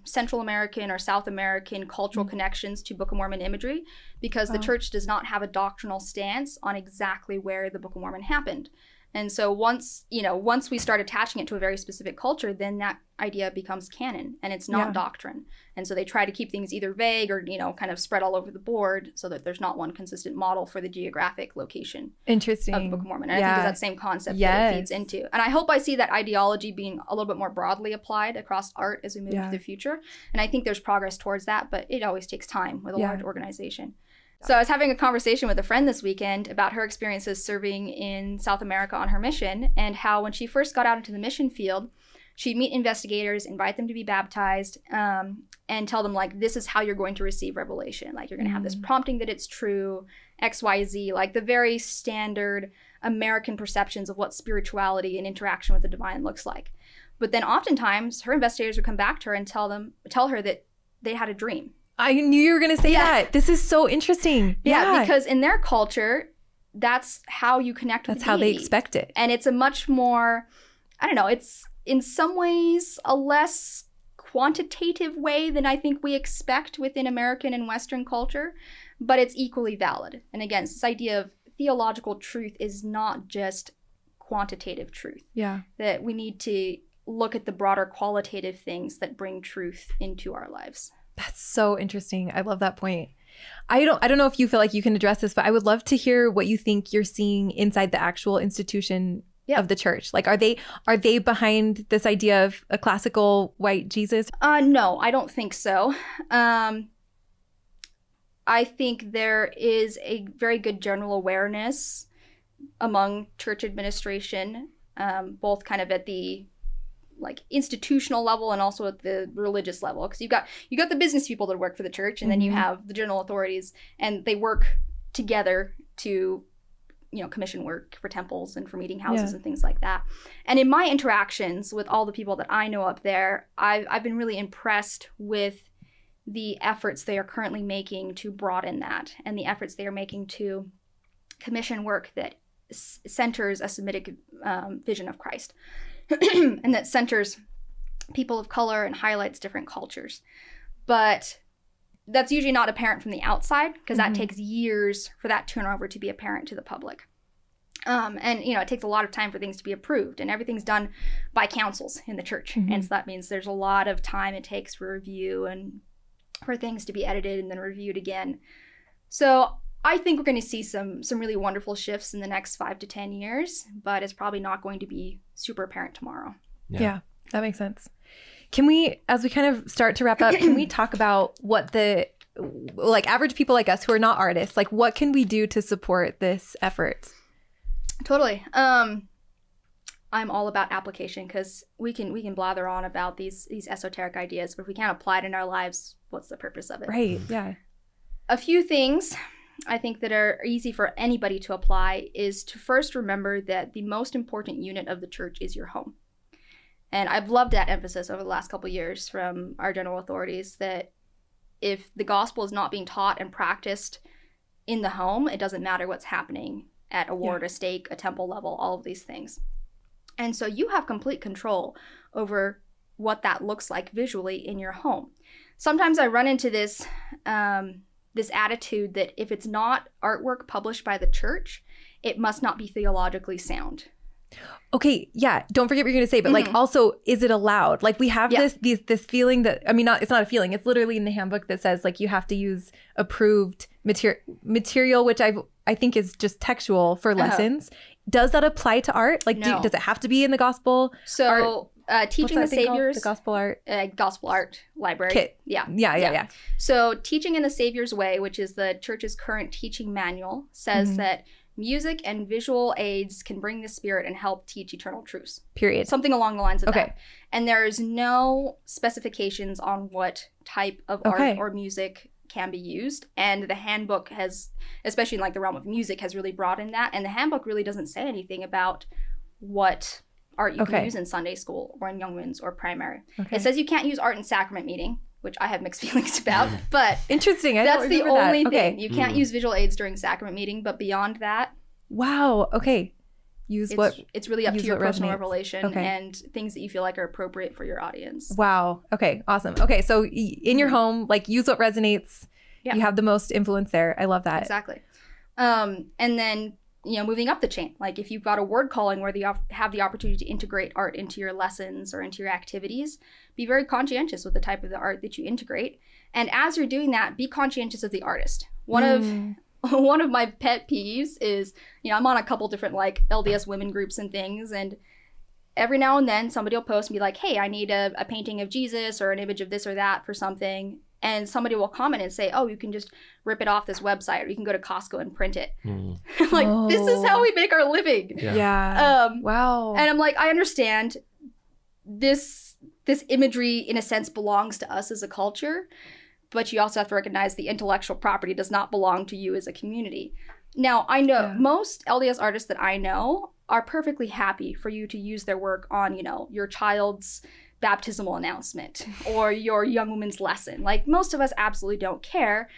Central American or South American cultural connections to Book of Mormon imagery, because the church does not have a doctrinal stance on exactly where the Book of Mormon happened. And so once we start attaching it to a very specific culture, then that idea becomes canon, and it's not doctrine. And so they try to keep things either vague or, kind of spread all over the board, so that there's not one consistent model for the geographic location of the Book of Mormon. And I think it's that same concept that it feeds into. And I hope I see that ideology being a little bit more broadly applied across art as we move to the future. And I think there's progress towards that, but it always takes time with a large organization. So I was having a conversation with a friend this weekend about her experiences serving in South America on her mission, and how when she first got out into the mission field, she'd meet investigators, invite them to be baptized, and tell them, like, this is how you're going to receive revelation. Like, you're going to have this prompting that it's true, X, Y, Z, like the very standard American perceptions of what spirituality and interaction with the divine looks like. But then oftentimes her investigators would come back to her and tell her that they had a dream, I knew you were going to say that. This is so interesting. Yeah, because in their culture, that's how you connect with That's how they expect it. And it's a much more, I don't know, it's in some ways a less quantitative way than I think we expect within American and Western culture, but it's equally valid. And again, it's this idea of theological truth is not just quantitative truth. Yeah. That we need to look at the broader qualitative things that bring truth into our lives. That's so interesting. I love that point. I don't know if you feel like you can address this, but I would love to hear what you think you're seeing inside the actual institution of the church. Like, are they behind this idea of a classical white Jesus? No, I don't think so. I think there is a very good general awareness among church administration, both kind of at the like institutional level and also at the religious level, because you got the business people that work for the church, and then you have the general authorities, and they work together to commission work for temples and for meeting houses and things like that. And in my interactions with all the people that I know up there, I've been really impressed with the efforts they are currently making to broaden that, and the efforts they are making to commission work that centers a Semitic vision of Christ and that centers people of color and highlights different cultures. But that's usually not apparent from the outside, because that takes years for that turnover to be apparent to the public. And it takes a lot of time for things to be approved, and everything's done by councils in the church. And so that means there's a lot of time it takes for review and for things to be edited and then reviewed again. So I think we're going to see some really wonderful shifts in the next 5 to 10 years, but it's probably not going to be super apparent tomorrow. Yeah, that makes sense. Can we, as we kind of start to wrap up, can we talk about what the average people like us who are not artists, like what can we do to support this effort? Totally. I'm all about application, because we can blather on about these esoteric ideas, but if we can't apply it in our lives, what's the purpose of it? Right. Yeah. A few things I think that are easy for anybody to apply is to first remember that the most important unit of the church is your home. And I've loved that emphasis over the last couple of years from our general authorities, that if the gospel is not being taught and practiced in the home, it doesn't matter what's happening at a ward, a stake, a temple level, all of these things. And so you have complete control over what that looks like visually in your home. Sometimes I run into this attitude that if it's not artwork published by the church, it must not be theologically sound. Okay, yeah. Don't forget what you're going to say, but like also, is it allowed? Like we have this feeling that, I mean, it's not a feeling. It's literally in the handbook that says like you have to use approved material, which I think is just textual for lessons. Does that apply to art? Like, no. Does it have to be in the gospel? So teaching the Savior's the gospel art library. Kit. Yeah. So teaching in the Savior's way, which is the church's current teaching manual, says that music and visual aids can bring the Spirit and help teach eternal truths. Period. Something along the lines of that. And there's no specifications on what type of art or music can be used. And the handbook has, especially in like the realm of music, has really broadened that. And the handbook really doesn't say anything about what art you can use in Sunday school or in young men's or primary. It says you can't use art in sacrament meeting, which I have mixed feelings about, but interesting. That's the only thing. You can't use visual aids during sacrament meeting, but beyond that, wow. Okay. It's really up to your personal revelation and things that you feel like are appropriate for your audience. Wow. Okay. Awesome. Okay. So in your home, like use what resonates. Yeah. You have the most influence there. I love that. Exactly. And then, moving up the chain, like if you've got a word calling where you have the opportunity to integrate art into your lessons or into your activities, be very conscientious with the type of the art that you integrate. And as you're doing that, be conscientious of the artist. One of my pet peeves is, I'm on a couple different like LDS women groups and things, and every now and then somebody will post and be like, hey, I need a painting of Jesus or an image of this or that for something. And somebody will comment and say, oh, you can just rip it off this website, or you can go to Costco and print it. This is how we make our living. Yeah. Wow. And I'm like, I understand this imagery in a sense belongs to us as a culture, but you also have to recognize the intellectual property does not belong to you as a community. Now, I know most LDS artists that I know are perfectly happy for you to use their work on, your child's baptismal announcement or your young woman's lesson. Like, most of us absolutely don't care,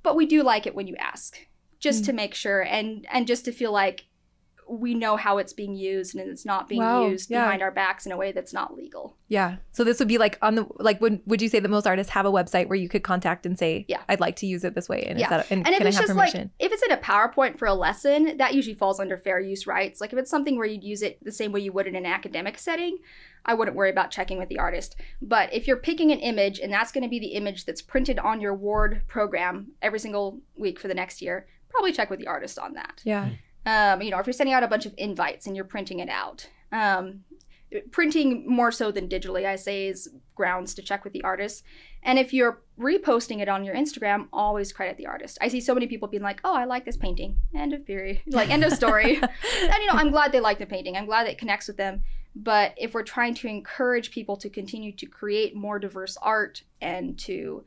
but we do like it when you ask, just to make sure and just to feel like we know how it's being used and it's not being used behind our backs in a way that's not legal. Yeah. So this would be like would you say that most artists have a website where you could contact and say, I'd like to use it this way, and can I have permission? Like, if it's in a PowerPoint for a lesson, that usually falls under fair use rights. Like, if it's something where you'd use it the same way you would in an academic setting, I wouldn't worry about checking with the artist. But if you're picking an image and that's going to be the image that's printed on your ward program every single week for the next year, probably check with the artist on that. Yeah. If you're sending out a bunch of invites and you're printing it out, printing more so than digitally, I say, is grounds to check with the artist. And if you're reposting it on your Instagram, always credit the artist. I see so many people being like, oh, I like this painting. End of period. Like, end of story. And, I'm glad they like the painting. I'm glad it connects with them. But if we're trying to encourage people to continue to create more diverse art and to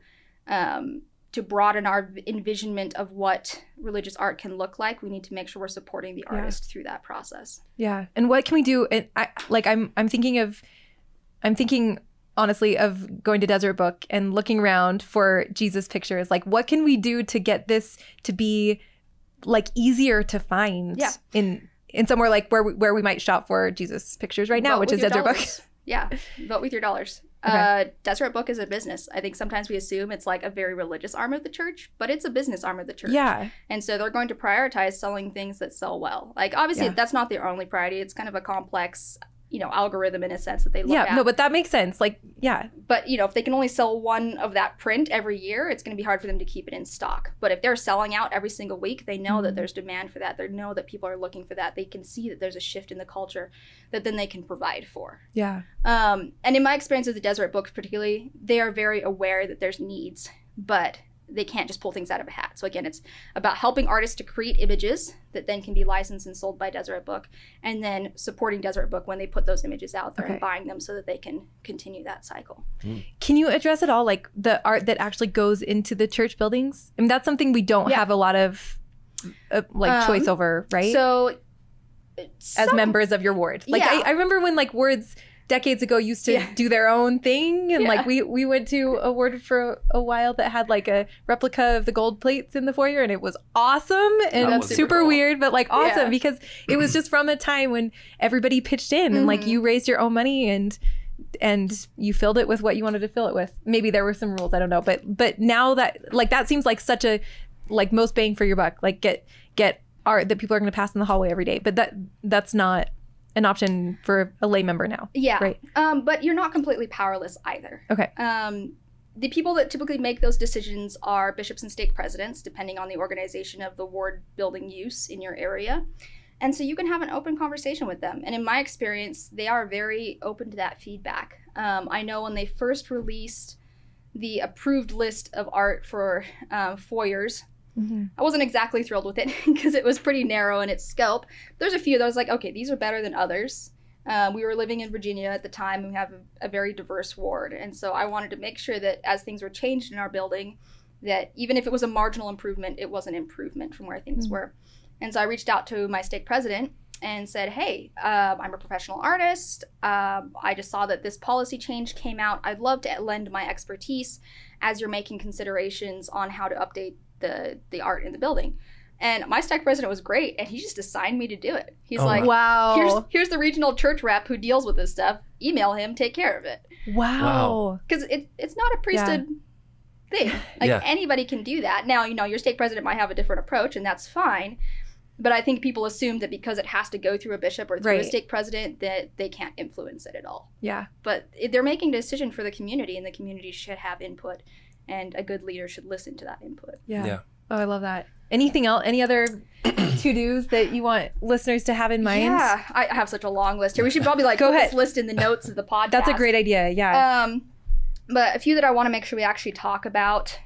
broaden our envisionment of what religious art can look like, we need to make sure we're supporting the artist through that process. Yeah. And what can we do? And I'm thinking honestly of going to Deseret Book and looking around for Jesus pictures. Like, what can we do to get this to be like easier to find in somewhere like where we might shop for Jesus pictures right now, which is Deseret Book. Yeah. Vote with your dollars. Okay. Deseret Book is a business. I think sometimes we assume it's like a very religious arm of the church, but it's a business arm of the church. Yeah. And so they're going to prioritize selling things that sell well. Like, obviously, that's not their only priority. It's kind of a complex, algorithm in a sense that they look at. Yeah, no, but that makes sense. Like, yeah. But, if they can only sell one of that print every year, it's going to be hard for them to keep it in stock. But if they're selling out every single week, they know that there's demand for that. They know that people are looking for that. They can see that there's a shift in the culture that then they can provide for. Yeah. And in my experience with the Deseret Book particularly, they are very aware that there's needs, but they can't just pull things out of a hat. So again, it's about helping artists to create images that then can be licensed and sold by Deseret Book, and then supporting Deseret Book when they put those images out there and buying them so that they can continue that cycle. Can you address at all like the art that actually goes into the church buildings? I mean, that's something we don't have a lot of choice over, right? So as members of your ward. Like I remember when like wards decades ago used to do their own thing, and like we went to a ward for a while that had like a replica of the gold plates in the foyer, and it was awesome and super cool. Weird, but like awesome because it was just from a time when everybody pitched in and like you raised your own money and you filled it with what you wanted to fill it with. Maybe there were some rules, I don't know, but now that like that seems like such a like most bang for your buck, like get art that people are going to pass in the hallway every day, but that's not an option for a lay member now. Yeah. Right. But you're not completely powerless either. Okay. The people that typically make those decisions are bishops and stake presidents, depending on the organization of the ward building use in your area. And so you can have an open conversation with them. And in my experience, they are very open to that feedback. I know when they first released the approved list of art for foyers, I wasn't exactly thrilled with it because it was pretty narrow in its scope. There's a few that I was like, okay, these are better than others. We were living in Virginia at the time, and we have a very diverse ward. And so I wanted to make sure that as things were changed in our building, that even if it was a marginal improvement, it was an improvement from where things were. And so I reached out to my stake president and said, hey, I'm a professional artist. I just saw that this policy change came out. I'd love to lend my expertise as you're making considerations on how to update the art in the building. And my stake president was great, and he just assigned me to do it. He's wow. Here's the regional church rep who deals with this stuff. Email him, take care of it. Wow. Because it's not a priesthood thing. Like anybody can do that. Now, your stake president might have a different approach, and that's fine. But I think people assume that because it has to go through a bishop or through a stake president, that they can't influence it at all. Yeah. But they're making a decision for the community, and the community should have input. And a good leader should listen to that input. Yeah. Oh, I love that. Anything else? Any other to-dos that you want listeners to have in mind? Yeah, I have such a long list here. We should probably put this list in the notes of the podcast. That's a great idea. Yeah. But a few that I want to make sure we actually talk about.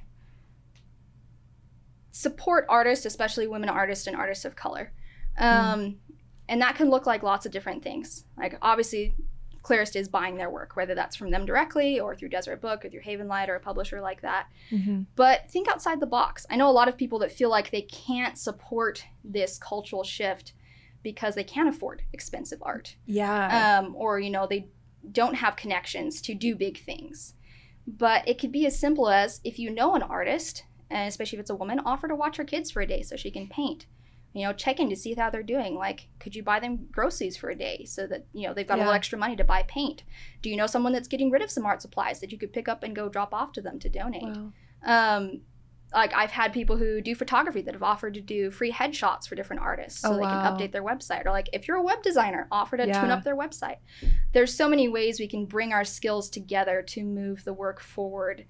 Support artists, especially women artists and artists of color. And that can look like lots of different things. Like obviously, Clarist is buying their work, whether that's from them directly or through Deseret Book or through Haven Light or a publisher like that. But think outside the box. I know a lot of people that feel like they can't support this cultural shift because they can't afford expensive art. Yeah. Or, don't have connections to do big things. But it could be as simple as, if you know an artist, and especially if it's a woman, offer to watch her kids for a day so she can paint. Check in to see how they're doing. Like, could you buy them groceries for a day so that, they've got a little extra money to buy paint? Do you know someone that's getting rid of some art supplies that you could pick up and go drop off to them to donate? Wow. Like, I've had people who do photography that have offered to do free headshots for different artists so they can update their website. Or like, if you're a web designer, offer to tune up their website. There's so many ways we can bring our skills together to move the work forward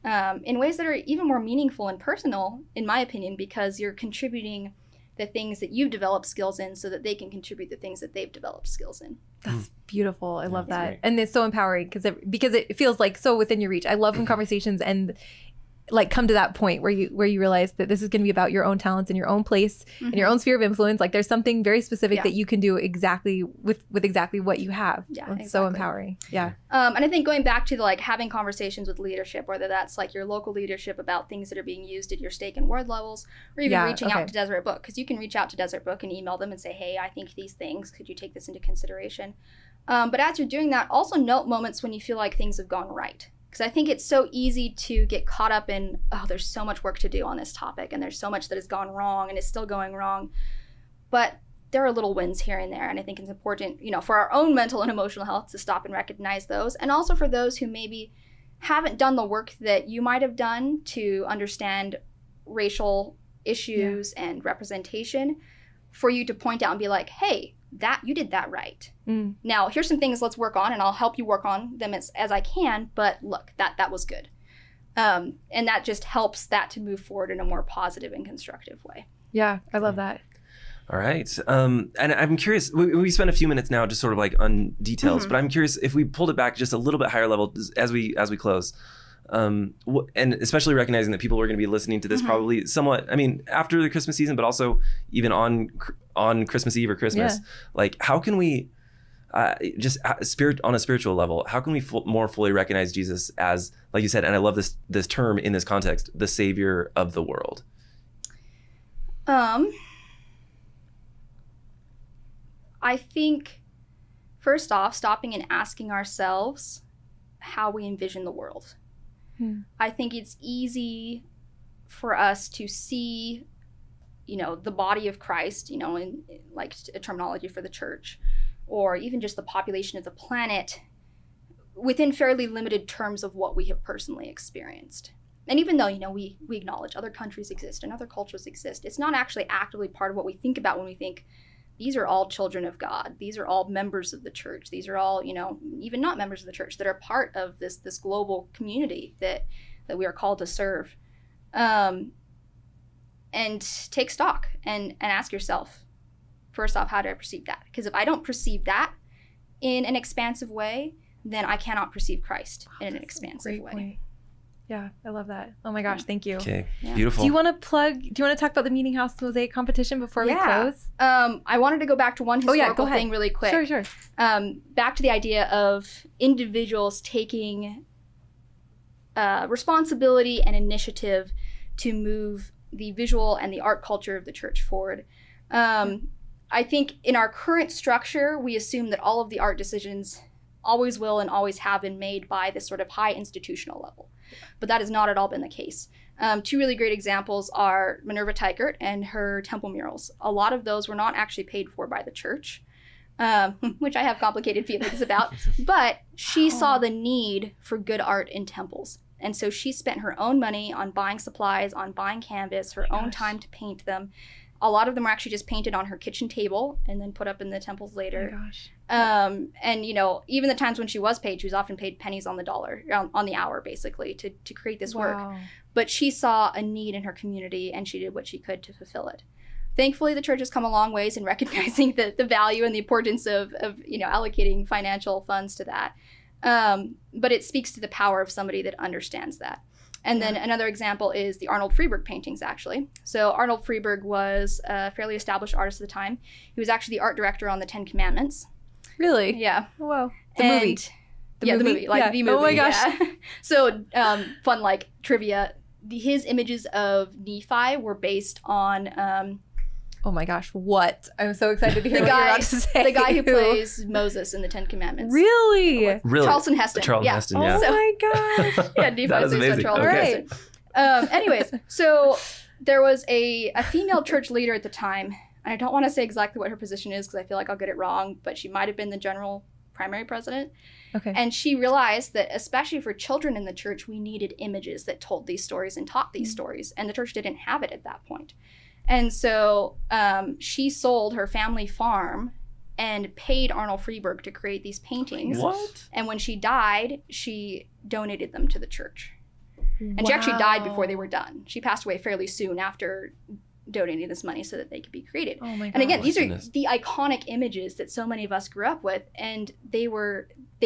in ways that are even more meaningful and personal, in my opinion, because you're contributing the things that you've developed skills in so that they can contribute the things that they've developed skills in. That's beautiful. I love that. Great. And it's so empowering because it feels like so within your reach. I love when conversations and like come to that point where you realize that this is going to be about your own talents in your own place and your own sphere of influence. Like there's something very specific that you can do exactly with exactly what you have. Yeah, it's so empowering. Yeah. And I think going back to like having conversations with leadership, whether that's like your local leadership about things that are being used at your stake and ward levels, or even reaching out to Deseret Book, because you can reach out to Deseret Book and email them and say, hey, I think these things, could you take this into consideration? But as you're doing that, also note moments when you feel like things have gone right. Because I think it's so easy to get caught up in, oh, there's so much work to do on this topic, and there's so much that has gone wrong and is still going wrong. But there are little wins here and there, and I think it's important, for our own mental and emotional health to stop and recognize those, and also for those who maybe haven't done the work that you might have done to understand racial issues and representation, for you to point out and be like, hey, that you did that right. Now here's some things let's work on, and I'll help you work on them as I can, but look, that was good. And that just helps that to move forward in a more positive and constructive way. Yeah, I love that. All right. And I'm curious, we spent a few minutes now just sort of like on details, but I'm curious if we pulled it back just a little bit higher level as we close. And especially recognizing that people are going to be listening to this probably somewhat, after the Christmas season, but also even on Christmas Eve or Christmas, like how can we just on a spiritual level, how can we more fully recognize Jesus as, like you said, and I love this term in this context, the Savior of the world? I think first off, stopping and asking ourselves how we envision the world. I think it's easy for us to see, the body of Christ, in like a terminology for the church, or even just the population of the planet within fairly limited terms of what we have personally experienced. And even though, we acknowledge other countries exist and other cultures exist, it's not actually actively part of what we think about when we think these are all children of God. These are all members of the church. These are all, even not members of the church that are part of this global community that we are called to serve. And take stock and ask yourself, first off, how do I perceive that? Because if I don't perceive that in an expansive way, then I cannot perceive Christ in an expansive way. Point. Yeah, I love that. Oh my gosh, thank you. Okay, beautiful. Do you want to talk about the Meeting House Mosaic Competition before we close? I wanted to go back to one historical thing really quick. Sure. Back to the idea of individuals taking responsibility and initiative to move the visual and the art culture of the church forward. I think in our current structure, we assume that all of the art decisions always will and always have been made by this sort of high institutional level. But that has not at all been the case. Two really great examples are Minerva Teichert and her temple murals. A lot of those were not actually paid for by the church, which I have complicated feelings about, but she saw the need for good art in temples. And so she spent her own money on buying supplies, on buying canvas, her own time to paint them. A lot of them were actually just painted on her kitchen table and then put up in the temples later. Oh my gosh. And, even the times when she was paid, she was often paid pennies on the dollar, on the hour, basically, to create this work. But she saw a need in her community, and she did what she could to fulfill it. Thankfully, the church has come a long ways in recognizing the value and the importance of allocating financial funds to that. But it speaks to the power of somebody that understands that. And then another example is the Arnold Freeberg paintings, actually. So Arnold Freeberg was a fairly established artist at the time. He was actually the art director on the Ten Commandments. Really? Yeah. Wow. The movie. The movie. The movie. Oh my gosh. Yeah. So fun trivia. His images of Nephi were based on Oh my gosh, what? I'm so excited to hear what you're about to say. The guy who plays Moses in the Ten Commandments. Really? Charlton Heston. Heston, yeah. Oh my gosh. Yeah, Nephi's based on Charlton Okay. Heston. Anyways, so there was a female church leader at the time, and I don't want to say exactly what her position is because I feel like I'll get it wrong, but she might have been the general primary president. Okay. And she realized that especially for children in the church, we needed images that told these stories and taught these stories, and the church didn't have it at that point. And so she sold her family farm and paid Arnold Freeberg to create these paintings. What? And when she died, she donated them to the church. And she actually died before they were done. She passed away fairly soon after donating this money so that they could be created. Oh my God. And again, these are the iconic images that so many of us grew up with, and they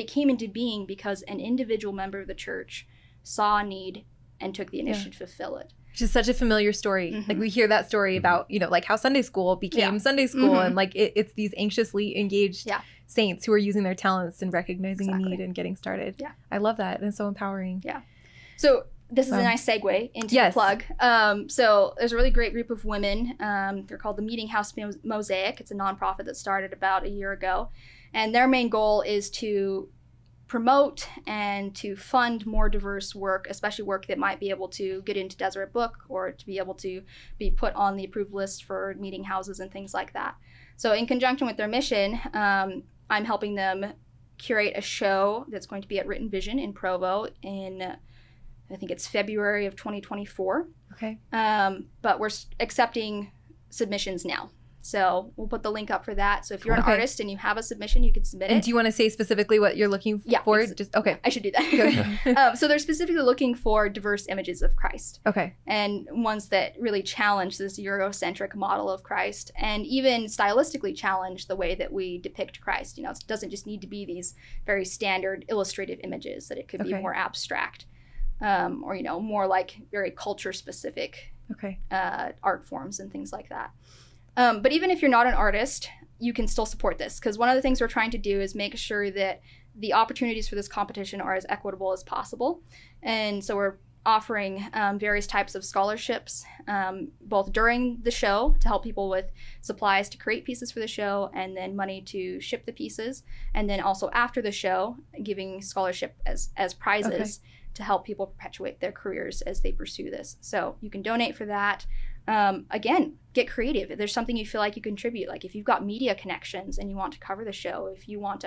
came into being because an individual member of the church saw a need and took the initiative to fulfill it. Which is such a familiar story. Mm-hmm. Like we hear that story about, like how Sunday school became Sunday school, and like it's these anxiously engaged saints who are using their talents and recognizing a need and getting started. Yeah. I love that. And it's so empowering. Yeah. So this is a nice segue into the plug. So there's a really great group of women. They're called the Meeting House Mosaic. It's a nonprofit that started about a year ago. And their main goal is to promote and to fund more diverse work, especially work that might be able to get into Deseret Book or to be able to be put on the approved list for meeting houses and things like that. So in conjunction with their mission, I'm helping them curate a show that's going to be at Written Vision in Provo in, I think it's February of 2024. Okay. But we're accepting submissions now. So we'll put the link up for that. So if you're an artist and you have a submission, you can submit it. And do you want to say specifically what you're looking for? Just okay. I should do that. So they're specifically looking for diverse images of Christ. Okay. And ones that really challenge this Eurocentric model of Christ, and even stylistically challenge the way that we depict Christ. It doesn't just need to be these very standard illustrative images, that it could be more abstract, or more like very culture specific art forms and things like that. But even if you're not an artist, you can still support this, because one of the things we're trying to do is make sure that the opportunities for this competition are as equitable as possible. And so we're offering various types of scholarships, both during the show to help people with supplies to create pieces for the show, and then money to ship the pieces. And then also after the show, giving scholarship as prizes to help people perpetuate their careers as they pursue this. So you can donate for that. Again, get creative. If there's something you feel like you contribute, like if you've got media connections and you want to cover the show, if you want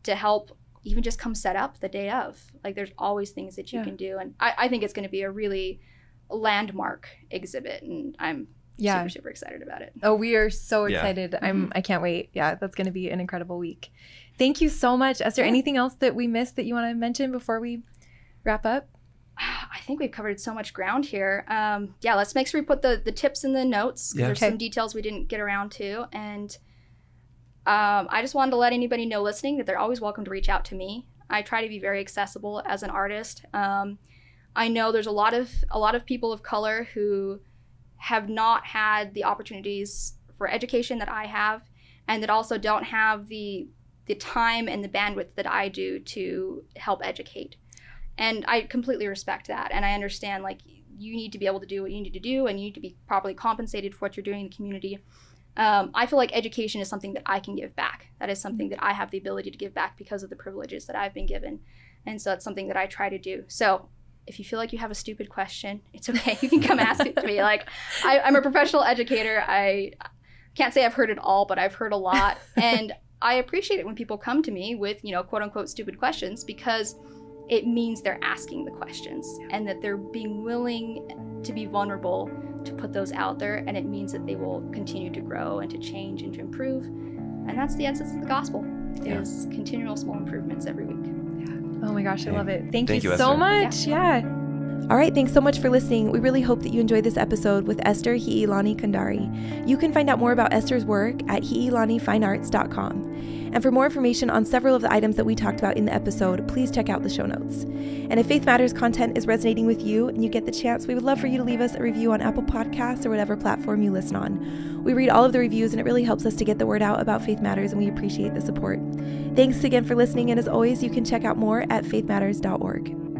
to help, even just come set up the day of, like there's always things that you can do. And I think it's going to be a really landmark exhibit, and I'm super, super excited about it. Oh, we are so excited. I can't wait. Yeah, that's going to be an incredible week. Thank you so much, Esther. Anything else that we missed that you want to mention before we wrap up? I think we've covered so much ground here. Let's make sure we put the tips in the notes. There's some details we didn't get around to. And I just wanted to let anybody know listening that they're always welcome to reach out to me. I try to be very accessible as an artist. I know there's a lot of people of color who have not had the opportunities for education that I have, and that also don't have the time and the bandwidth that I do to help educate. And I completely respect that. And I understand, like, you need to be able to do what you need to do, and you need to be properly compensated for what you're doing in the community. I feel like education is something that I can give back. That is something that I have the ability to give back because of the privileges that I've been given. And so it's something that I try to do. So if you feel like you have a stupid question, it's okay. You can come ask it to me. Like, I'm a professional educator. I can't say I've heard it all, but I've heard a lot. And I appreciate it when people come to me with, quote unquote, stupid questions, because it means they're asking the questions and that they're being willing to be vulnerable to put those out there. And it means that they will continue to grow and to change and to improve. And that's the essence of the gospel, is continual small improvements every week. Yeah. Oh my gosh, I love it. Thank you so Esther. much. Yeah. All right, thanks so much for listening. We really hope that you enjoyed this episode with Esther Hiilani Candari. You can find out more about Esther's work at hiilanifinearts.com. And for more information on several of the items that we talked about in the episode, please check out the show notes. And if Faith Matters content is resonating with you and you get the chance, we would love for you to leave us a review on Apple Podcasts or whatever platform you listen on. We read all of the reviews, and it really helps us to get the word out about Faith Matters, and we appreciate the support. Thanks again for listening, and as always, you can check out more at faithmatters.org.